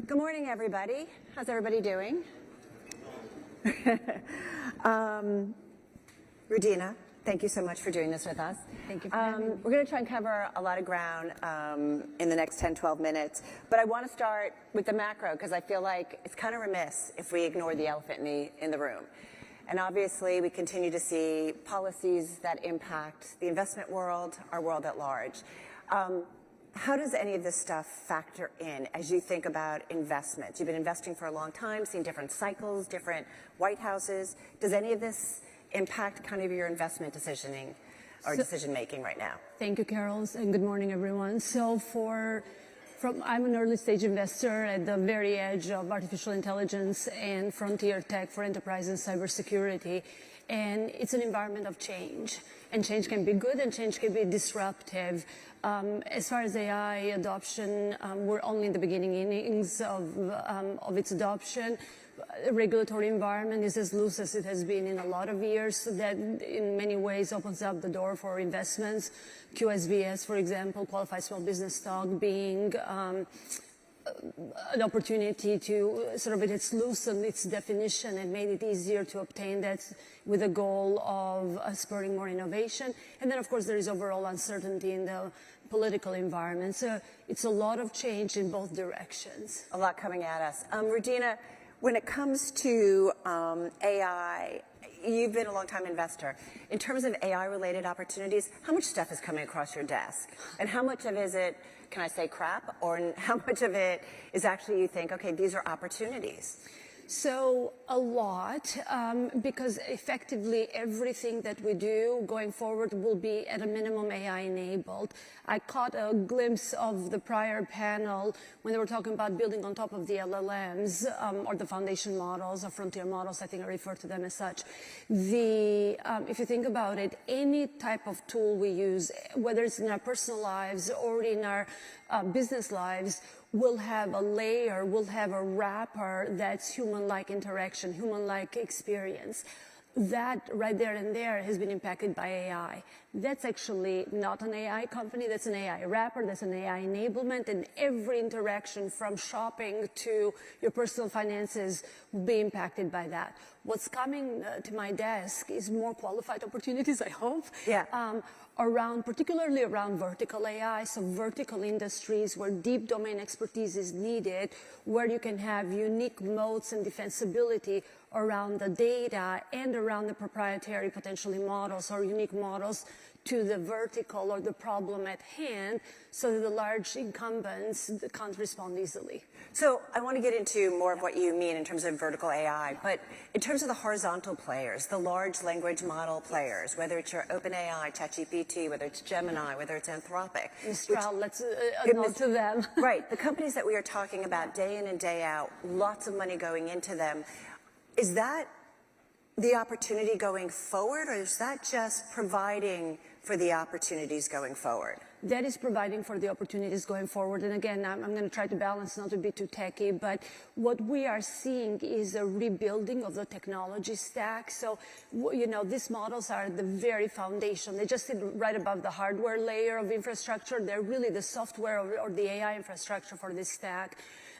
Good morning, everybody. How's everybody doing? Rudina, thank you so much for doing this with us. Thank you for having me. We're going to try and cover a lot of ground in the next 10, 12 minutes, but I want to start with the macro because I feel like it's kind of remiss if we ignore the elephant in the room. And obviously, we continue to see policies that impact the investment world, our world at large. How does any of this stuff factor in as you think about investments? You've been investing for a long time, seen different cycles, different White Houses. Does any of this impact kind of your investment decisioning or decision-making right now? Thank you, Carol, and good morning, everyone. So I'm an early-stage investor at the very edge of artificial intelligence and frontier tech for enterprise and cybersecurity. And it's an environment of change. And change can be good and change can be disruptive. As far as AI adoption, we're only in the beginning innings of its adoption. Regulatory environment is as loose as it has been in a lot of years. So that in many ways opens up the door for investments. QSBS, for example, qualified small business stock, being an opportunity to it's loosened its definition and made it easier to obtain that with the goal of spurring more innovation. And then, of course, there is overall uncertainty in the political environment. So it's a lot of change in both directions. A lot coming at us. Rudina, when it comes to AI, you've been a long-time investor. In terms of AI-related opportunities, how much stuff is coming across your desk? And how much of it is it, can I say crap? Or how much of it is actually you think, okay, these are opportunities? So a lot, because effectively everything that we do going forward will be at a minimum AI enabled. I caught a glimpse of the prior panel when they were talking about building on top of the LLMs or the foundation models or frontier models, I think I refer to them as such. If you think about it, any type of tool we use, whether it's in our personal lives or in our business lives, will have a layer, will have a wrapper that's human-like interaction, human-like experience. That right there and there has been impacted by AI. That's actually not an AI company, that's an AI wrapper, that's an AI enablement, and every interaction from shopping to your personal finances will be impacted by that. What's coming to my desk is more qualified opportunities, I hope. Yeah. Particularly around vertical AI, so vertical industries where deep domain expertise is needed, where you can have unique moats and defensibility around the data and around the proprietary potentially models or unique models to the vertical or the problem at hand, so that the large incumbents can't respond easily. So I want to get into more of what you mean in terms of vertical AI, but in terms of the horizontal players, the large language model players, whether it's your OpenAI, ChatGPT, whether it's Gemini, whether it's Anthropic. Mistral, let's nod to them. Right, the companies that we are talking about day in and day out, lots of money going into them. Is that the opportunity going forward, or is that just providing for the opportunities going forward? That is providing for the opportunities going forward. And again, I'm going to try to balance not to be too techy, but what we are seeing is a rebuilding of the technology stack. So, these models are the very foundation. They just sit right above the hardware layer of infrastructure. They're really the software or the AI infrastructure for this stack.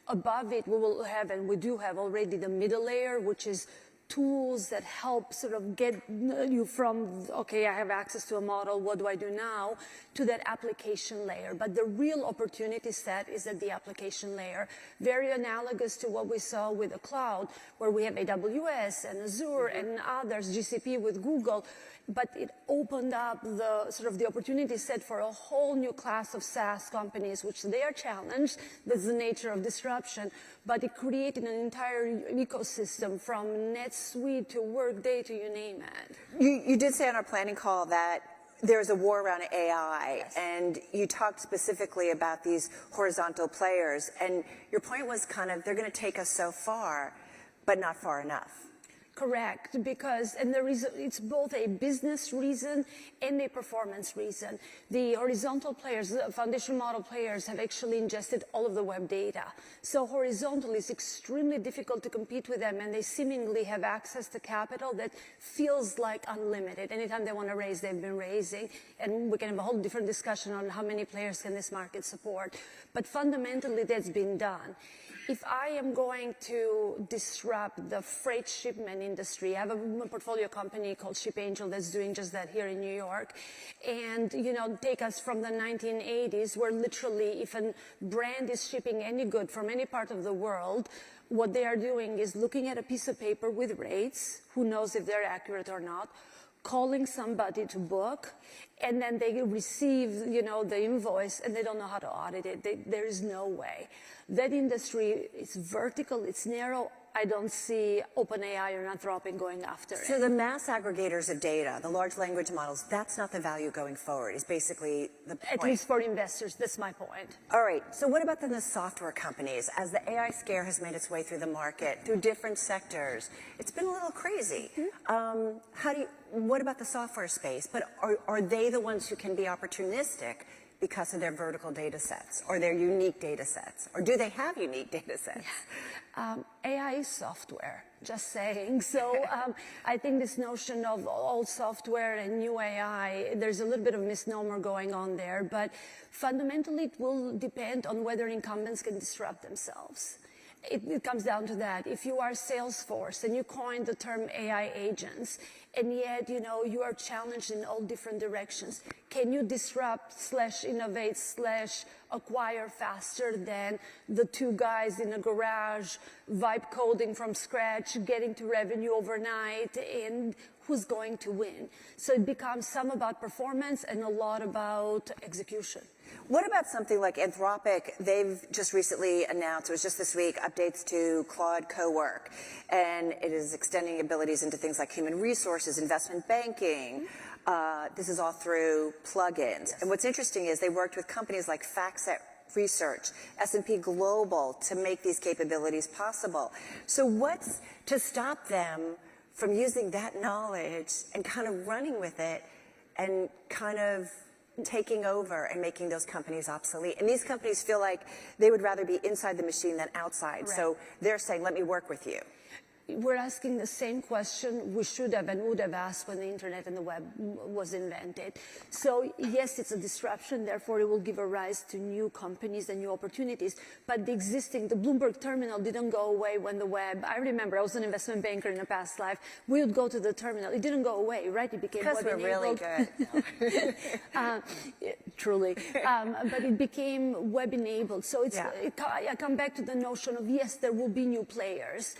Above it, we will have, and we do have already, the middle layer, which is tools that help sort of get you from, okay, I have access to a model, what do I do now, to that application layer. But the real opportunity set is at the application layer. Very analogous to what we saw with the cloud, where we have AWS and Azure and others, GCP with Google. But it opened up the opportunity set for a whole new class of SaaS companies, which they are challenged. That's the nature of disruption. But it created an entire ecosystem from NetSuite to Workday to you name it. You did say on our planning call that there's a war around AI, yes. And you talked specifically about these horizontal players. And your point was kind of, they're going to take us so far, but not far enough. Correct, because, and the reason, it's both a business reason and a performance reason. The horizontal players, the foundation model players, have actually ingested all of the web data. So horizontal is extremely difficult to compete with them, and they seemingly have access to capital that feels like unlimited. Anytime they want to raise, they've been raising, and we can have a whole different discussion on how many players can this market support. But fundamentally, that's been done. If I am going to disrupt the freight shipment industry, I have a portfolio company called Ship Angel that's doing just that here in New York. And, take us from the 1980s, where literally if a brand is shipping any good from any part of the world, what they are doing is looking at a piece of paper with rates, who knows if they're accurate or not, calling somebody to book, and then they receive, the invoice, and they don't know how to audit it. There is no way. That industry is vertical, it's narrow. I don't see OpenAI or Anthropic going after it. So the mass aggregators of data, the large language models, that's not the value going forward, is basically the point. At least for investors, that's my point. All right, so what about then the software companies? As the AI scare has made its way through the market, through different sectors, it's been a little crazy. What about the software space? But are they the ones who can be opportunistic because of their vertical data sets or their unique data sets? Or do they have unique data sets? AI is software, just saying. So I think this notion of old software and new AI, there's a little bit of misnomer going on there. But fundamentally, it will depend on whether incumbents can disrupt themselves. It comes down to that. If you are Salesforce and you coined the term AI agents, and yet, you are challenged in all different directions, can you disrupt / innovate / acquire faster than the two guys in a garage, vibe coding from scratch, getting to revenue overnight, and who's going to win. So it becomes some about performance and a lot about execution. What about something like Anthropic? They've just recently announced, it was just this week, updates to Claude Cowork. And it is extending abilities into things like human resources, investment banking. This is all through plugins. Yes. And what's interesting is they worked with companies like FactSet Research, S&P Global to make these capabilities possible. So what's to stop them from using that knowledge and kind of running with it and kind of taking over and making those companies obsolete? And these companies feel like they would rather be inside the machine than outside. Right. So they're saying, let me work with you. We're asking the same question we should have and would have asked when the internet and the web was invented. So yes, it's a disruption, therefore it will give a rise to new companies and new opportunities. But the Bloomberg terminal didn't go away when the web, I remember I was an investment banker in a past life, we would go to the terminal, it didn't go away, right? It became because we're really good. Truly. But it became web enabled. So it's, I come back to the notion of, yes, there will be new players.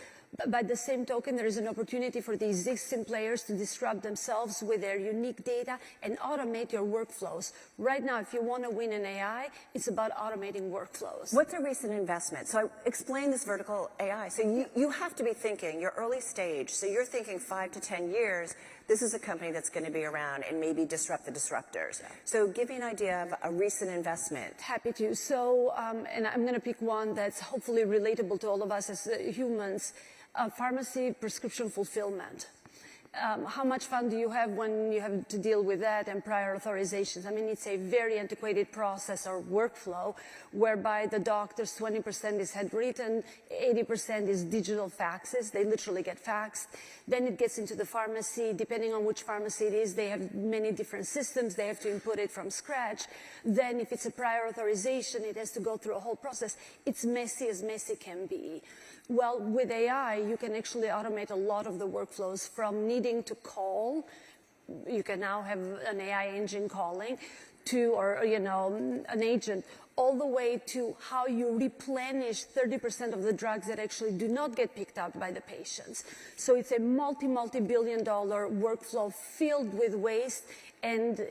By the same token, there is an opportunity for the existing players to disrupt themselves with their unique data and automate your workflows. Right now, if you want to win in AI, it's about automating workflows. What's a recent investment? So explain this vertical AI. So you have to be thinking, you're early stage, so you're thinking 5 to 10 years, this is a company that's going to be around and maybe disrupt the disruptors. Yeah. So give me an idea of a recent investment. Happy to. So, and I'm going to pick one that's hopefully relatable to all of us as humans. Pharmacy prescription fulfillment. How much fun do you have when you have to deal with that and prior authorizations? I mean, it's a very antiquated process or workflow whereby the doctors, 20% is handwritten, 80% is digital faxes. They literally get faxed. Then it gets into the pharmacy. Depending on which pharmacy it is, they have many different systems. They have to input it from scratch. Then if it's a prior authorization, it has to go through a whole process. It's messy as messy can be. Well, with AI, you can actually automate a lot of the workflows from needing to call. You can now have an AI engine calling to, or, you know, an agent, all the way to how you replenish 30% of the drugs that actually do not get picked up by the patients. So it's a multi-billion-dollar workflow filled with waste and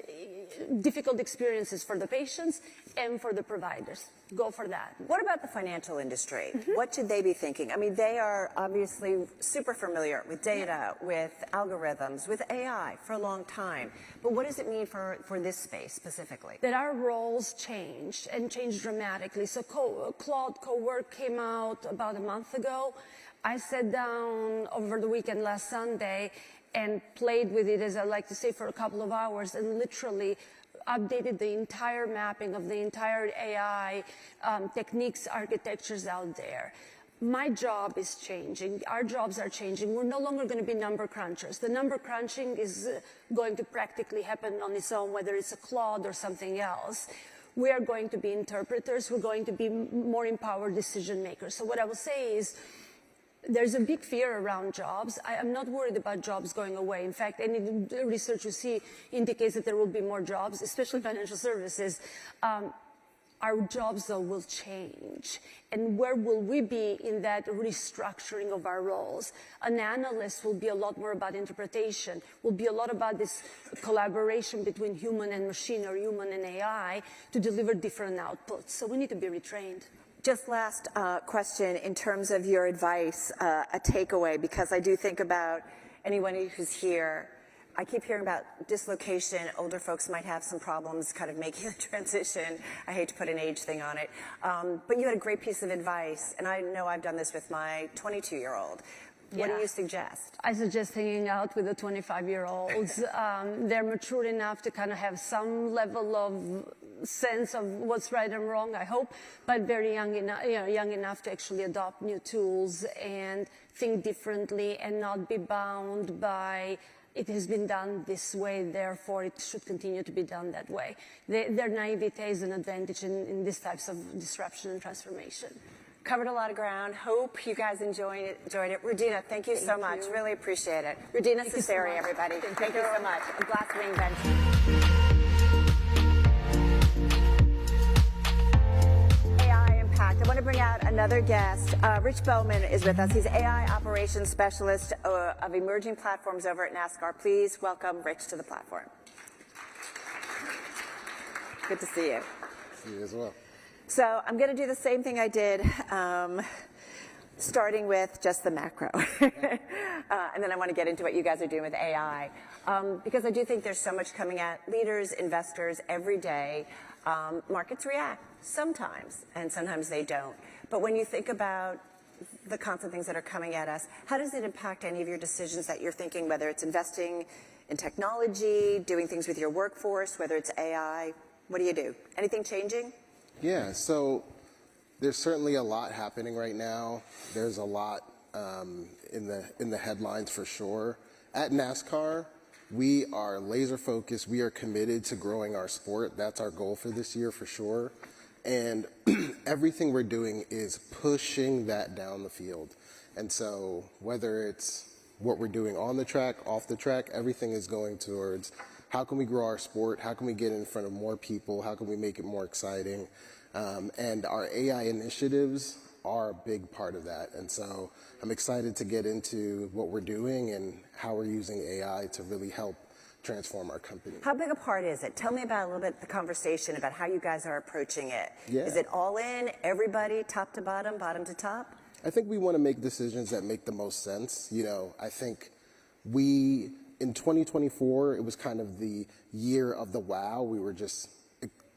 difficult experiences for the patients and for the providers. Go for that. What about the financial industry? Mm-hmm. What should they be thinking? I mean, they are obviously super familiar with data, with algorithms, with AI for a long time. But what does it mean for this space specifically? That our roles changed and changed dramatically. So Claude Cowork came out about a month ago. I sat down over the weekend last Sunday and played with it, as I like to say, for a couple of hours and literally updated the entire mapping of the entire AI techniques, architectures out there. My job is changing. Our jobs are changing. We're no longer going to be number crunchers. The number crunching is going to practically happen on its own, whether it's a Claude or something else. We are going to be interpreters. We're going to be more empowered decision makers. So what I will say is, there's a big fear around jobs. I'm not worried about jobs going away. In fact, any research you see indicates that there will be more jobs, especially financial services. Our jobs, though, will change. And where will we be in that restructuring of our roles? An analyst will be a lot more about interpretation, will be a lot about this collaboration between human and machine or human and AI to deliver different outputs. So we need to be retrained. Just last question in terms of your advice, a takeaway, because I do think about anyone who's here. I keep hearing about dislocation. Older folks might have some problems kind of making the transition. I hate to put an age thing on it. But you had a great piece of advice, and I know I've done this with my 22-year-old. What do you suggest? I suggest hanging out with the 25-year-olds. They're mature enough to kind of have some level of sense of what's right and wrong, I hope, but very young enough to actually adopt new tools and think differently and not be bound by it has been done this way, therefore it should continue to be done that way. Their naivete is an advantage in these types of disruption and transformation. Covered a lot of ground. Hope you guys enjoyed it. Rudina, thank you so much. Really appreciate it. Rudina Cesari, everybody. Thank you so much. Glasswing Ventures. bring out another guest. Rich Bowman is with us. He's AI Operations Specialist of Emerging Platforms over at NASCAR. Please welcome Rich to the platform. Good to see you. See you as well. So I'm going to do the same thing I did, starting with just the macro. And then I want to get into what you guys are doing with AI. Because I do think there's so much coming at leaders, investors every day. Markets react sometimes, and sometimes they don't. But when you think about the constant things that are coming at us, how does it impact any of your decisions that you're thinking, whether it's investing in technology, doing things with your workforce, whether it's AI? What do you do? Anything changing? Yeah, so there's certainly a lot happening right now. There's a lot in the headlines for sure. At NASCAR, we are laser focused. We are committed to growing our sport. That's our goal for this year for sure. And everything we're doing is pushing that down the field. And so whether it's what we're doing on the track, off the track, everything is going towards how can we grow our sport? How can we get in front of more people? How can we make it more exciting? And our AI initiatives are a big part of that. And so I'm excited to get into what we're doing and how we're using AI to really help transform our company. How big a part is it? Tell me about a little bit the conversation about how you guys are approaching it. Yeah. Is it all in, everybody, top to bottom, bottom to top? I think we want to make decisions that make the most sense. You know, I think in 2024, it was kind of the year of the wow. We were just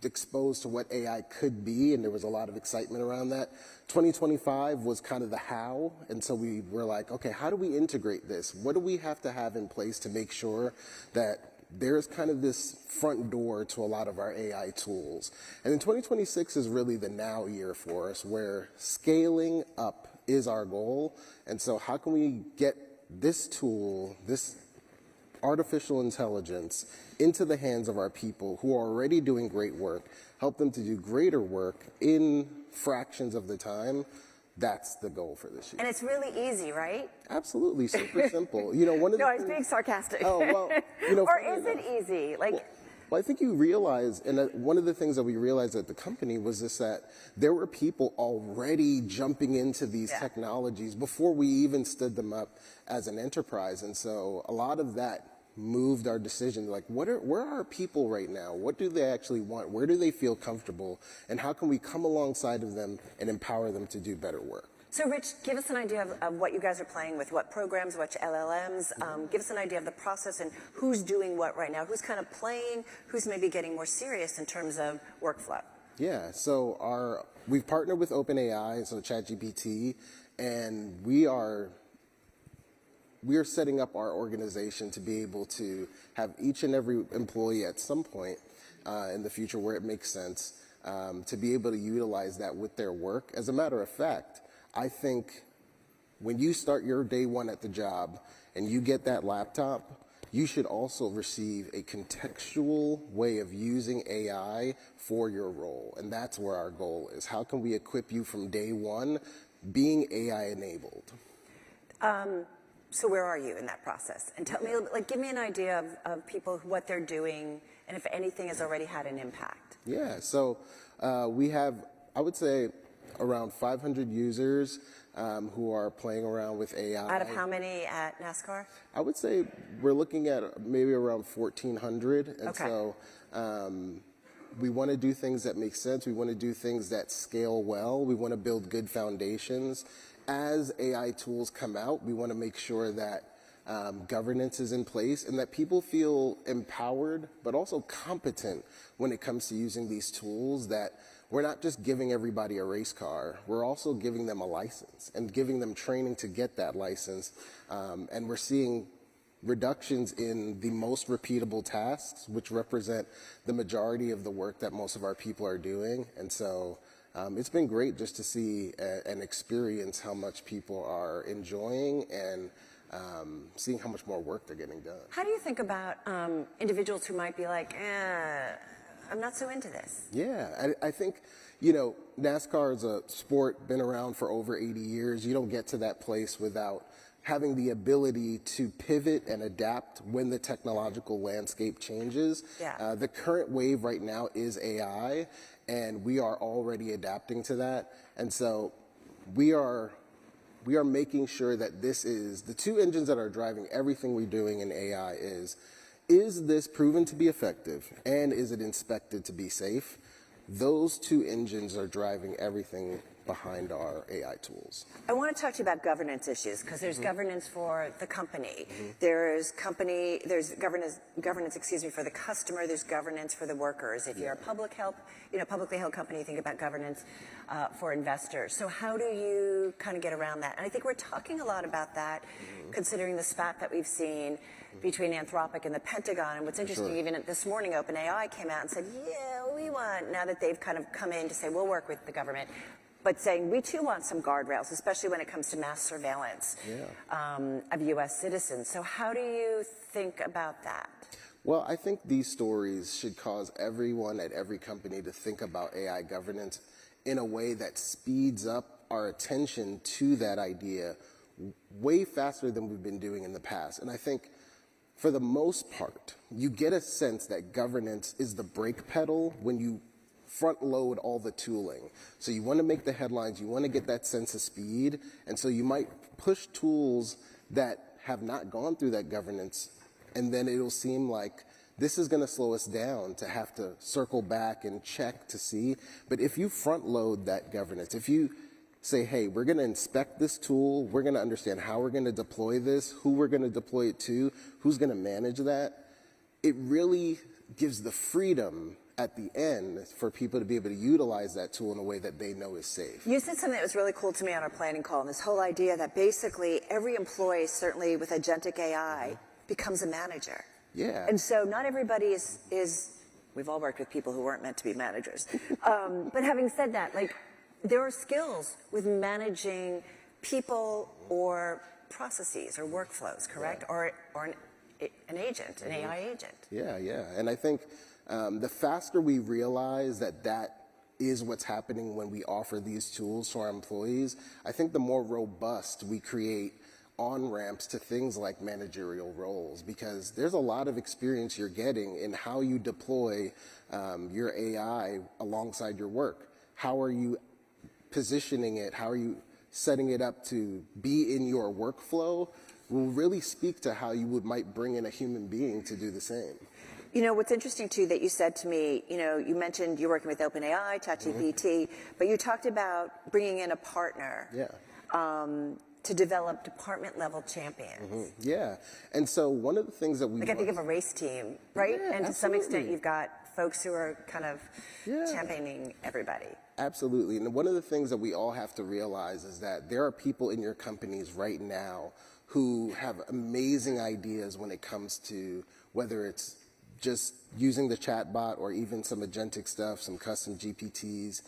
exposed to what AI could be, and there was a lot of excitement around that. 2025 was kind of the how, and so we were like, okay, how do we integrate this? What do we have to have in place to make sure that there's kind of this front door to a lot of our AI tools? And then 2026 is really the now year for us, where scaling up is our goal. And so how can we get this tool, this artificial intelligence, into the hands of our people who are already doing great work, help them to do greater work in fractions of the time? That's the goal for this year. And it's really easy, right? Absolutely, super simple. You know, one of the No, I was being sarcastic. Oh, well, you know, or is it easy? Like, well, I think you realize, and one of the things that we realized at the company was this, that there were people already jumping into these technologies before we even stood them up as an enterprise. And so a lot of that moved our decision. Like, where are our people right now? What do they actually want? Where do they feel comfortable? And how can we come alongside of them and empower them to do better work? so Rich, give us an idea of what you guys are playing with, what programs, what LLMs. Give us an idea of the process and who's doing what right now, who's kind of playing, who's maybe getting more serious in terms of workflow. Yeah, so we've partnered with OpenAI, so ChatGPT, and we are setting up our organization to be able to have each and every employee at some point in the future where it makes sense to be able to utilize that with their work. As a matter of fact, I think when you start your day one at the job and you get that laptop, you should also receive a contextual way of using AI for your role. And that's where our goal is. How can we equip you from day one being AI enabled? So where are you in that process? And tell me, like, give me an idea of people, what they're doing, and if anything has already had an impact. Yeah, so we have, I would say, around 500 users who are playing around with AI. Out of how many at NASCAR? I would say we're looking at maybe around 1,400. And so we want to do things that make sense. We want to do things that scale well. We want to build good foundations. As AI tools come out, we want to make sure that governance is in place and that people feel empowered, but also competent when it comes to using these tools, that we're not just giving everybody a race car, we're also giving them a license and giving them training to get that license. And we're seeing reductions in the most repeatable tasks, which represent the majority of the work that most of our people are doing. And so it's been great just to see and experience how much people are enjoying and seeing how much more work they're getting done. How do you think about individuals who might be like, I'm not so into this? Yeah, I think, you know, NASCAR is a sport, been around for over 80 years. You don't get to that place without having the ability to pivot and adapt when the technological landscape changes. Yeah. The current wave right now is AI, and we are already adapting to that. And so we are making sure that this is the two engines that are driving everything we're doing in AI is this proven to be effective, and is it inspected to be safe? Those two engines are driving everything behind our AI tools. I want to talk to you about governance issues, because there's governance for the company. There's governance, for the customer. There's governance for the workers. If you're a publicly held company, you think about governance for investors. So how do you kind of get around that? And I think we're talking a lot about that, considering the spat that we've seen between Anthropic and the Pentagon. And what's interesting, even this morning, OpenAI came out and said, yeah, we want, now that they've kind of come in to say, we'll work with the government, but saying we too want some guardrails, especially when it comes to mass surveillance of U.S. citizens. So how do you think about that? Well, I think these stories should cause everyone at every company to think about AI governance in a way that speeds up our attention to that idea way faster than we've been doing in the past. And I think for the most part, you get a sense that governance is the brake pedal when you front load all the tooling. So you want to make the headlines, you want to get that sense of speed, and so you might push tools that have not gone through that governance, and then it'll seem like this is going to slow us down to have to circle back and check to see. But if you front load that governance, if you say, hey, we're going to inspect this tool, we're going to understand how we're going to deploy this, who we're going to deploy it to, who's going to manage that, it really gives the freedom at the end for people to be able to utilize that tool in a way that they know is safe. You said something that was really cool to me on our planning call, and this whole idea that basically every employee, certainly with agentic AI, becomes a manager. Yeah. And so not everybody is we've all worked with people who weren't meant to be managers. But having said that, like, there are skills with managing people or processes or workflows, correct? Yeah. Or an agent, an AI agent. Yeah. And I think the faster we realize that is what's happening when we offer these tools to our employees, I think the more robust we create on-ramps to things like managerial roles, because there's a lot of experience you're getting in how you deploy your AI alongside your work. How are you positioning it? How are you setting it up to be in your workflow will really speak to how you might bring in a human being to do the same. You know, what's interesting, too, that you said to me, you know, you mentioned you're working with OpenAI, ChatGPT, but you talked about bringing in a partner to develop department-level champions. Yeah. And so one of the things that we I think of a race team, right? Yeah, and to some absolutely. extent, you've got folks who are kind of championing everybody. Absolutely. And one of the things that we all have to realize is that there are people in your companies right now who have amazing ideas when it comes to whether it's just using the chatbot or even some agentic stuff, some custom GPTs.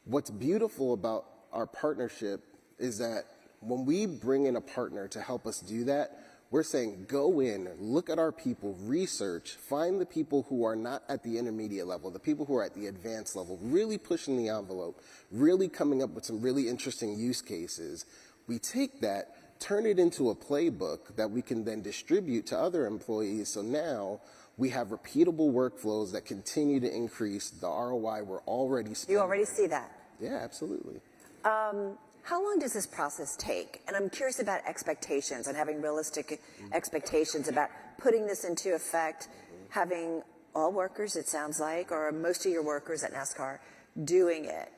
What's beautiful about our partnership is that when we bring in a partner to help us do that, we're saying, go in, look at our people, research, find the people who are not at the intermediate level, the people who are at the advanced level, really pushing the envelope, really coming up with some really interesting use cases. We take that, turn it into a playbook that we can then distribute to other employees. So now we have repeatable workflows that continue to increase the ROI we're already spending. You already see that? Yeah, absolutely. How long does this process take? And I'm curious about expectations and having realistic expectations about putting this into effect, having all workers, it sounds like, or most of your workers at NASCAR doing it.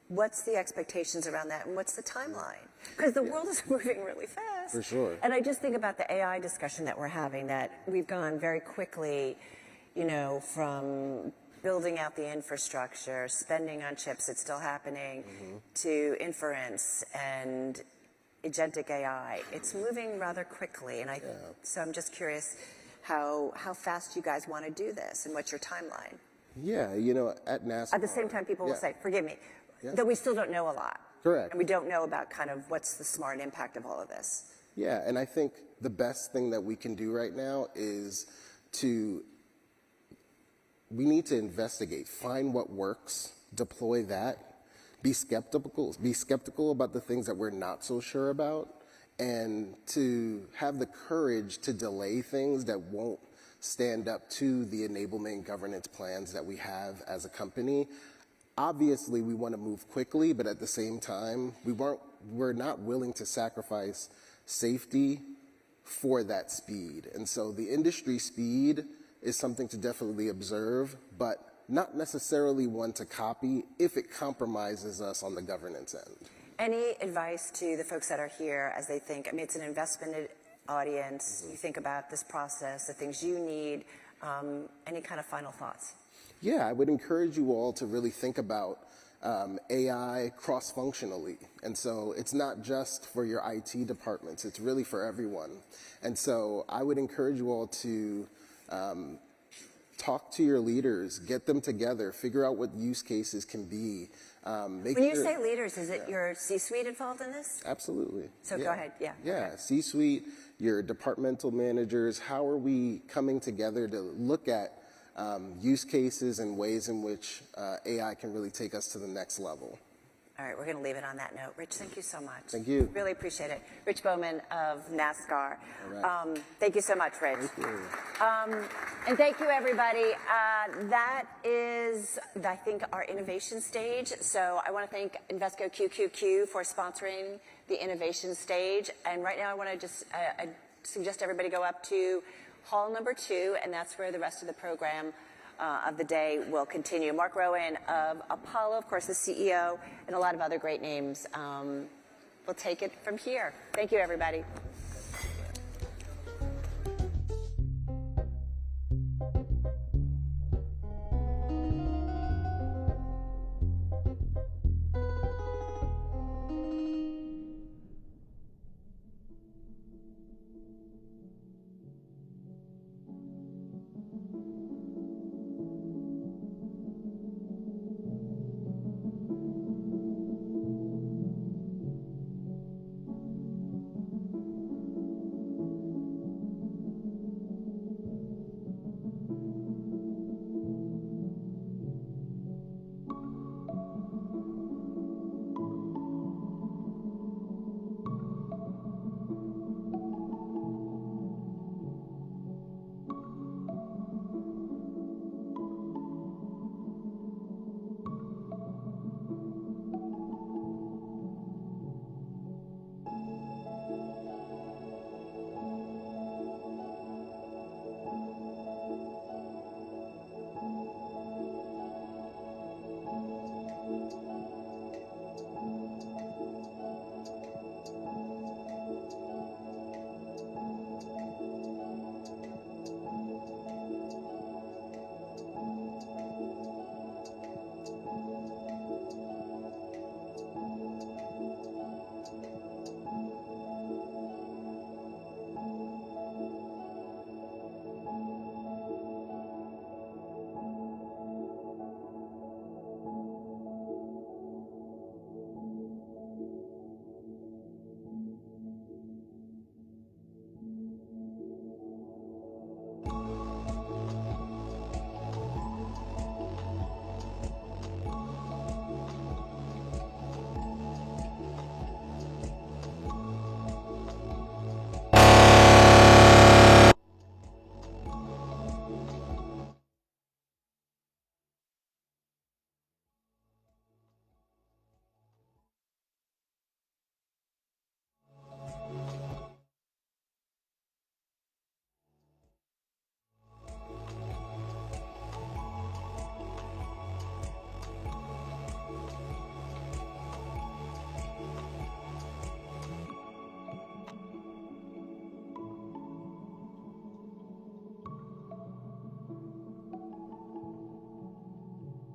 What's the expectations around that, and what's the timeline? Because the world is moving really fast. For sure. And I just think about the AI discussion that we're having, that we've gone very quickly, you know, from building out the infrastructure, spending on chips, it's still happening, to inference and agentic AI. It's moving rather quickly, and so I'm just curious how fast you guys want to do this, and what's your timeline? Yeah, you know, at NASCAR. At the same time, people will say, forgive me, that we still don't know a lot. Correct. And we don't know about kind of what's the smart impact of all of this. Yeah, and I think the best thing that we can do right now is we need to investigate, find what works, deploy that, be skeptical about the things that we're not so sure about, and to have the courage to delay things that won't stand up to the enablement and governance plans that we have as a company. Obviously, we want to move quickly, but at the same time, we're not willing to sacrifice safety for that speed. And so the industry speed is something to definitely observe, but not necessarily one to copy if it compromises us on the governance end. Any advice to the folks that are here as they think, I mean, it's an investment audience, you think about this process, the things you need, any kind of final thoughts? Yeah, I would encourage you all to really think about AI cross-functionally. And so it's not just for your IT departments, it's really for everyone. And so I would encourage you all to talk to your leaders, get them together, figure out what use cases can be. When you say leaders, is it your C-suite involved in this? Absolutely. So go ahead, yeah. Yeah, okay. C-suite, your departmental managers, how are we coming together to look at use cases and ways in which AI can really take us to the next level. All right, we're going to leave it on that note. Rich, thank you so much. Thank you. Really appreciate it. Rich Bowman of NASCAR. All right. Thank you so much, Rich. Thank you. And thank you, everybody. That is, I think, our innovation stage. So I want to thank Invesco QQQ for sponsoring the innovation stage. And right now I want to just I suggest everybody go up to hall number 2, and that's where the rest of the program of the day will continue. Mark Rowan of Apollo, of course, the CEO, and a lot of other great names. We'll take it from here. Thank you, everybody.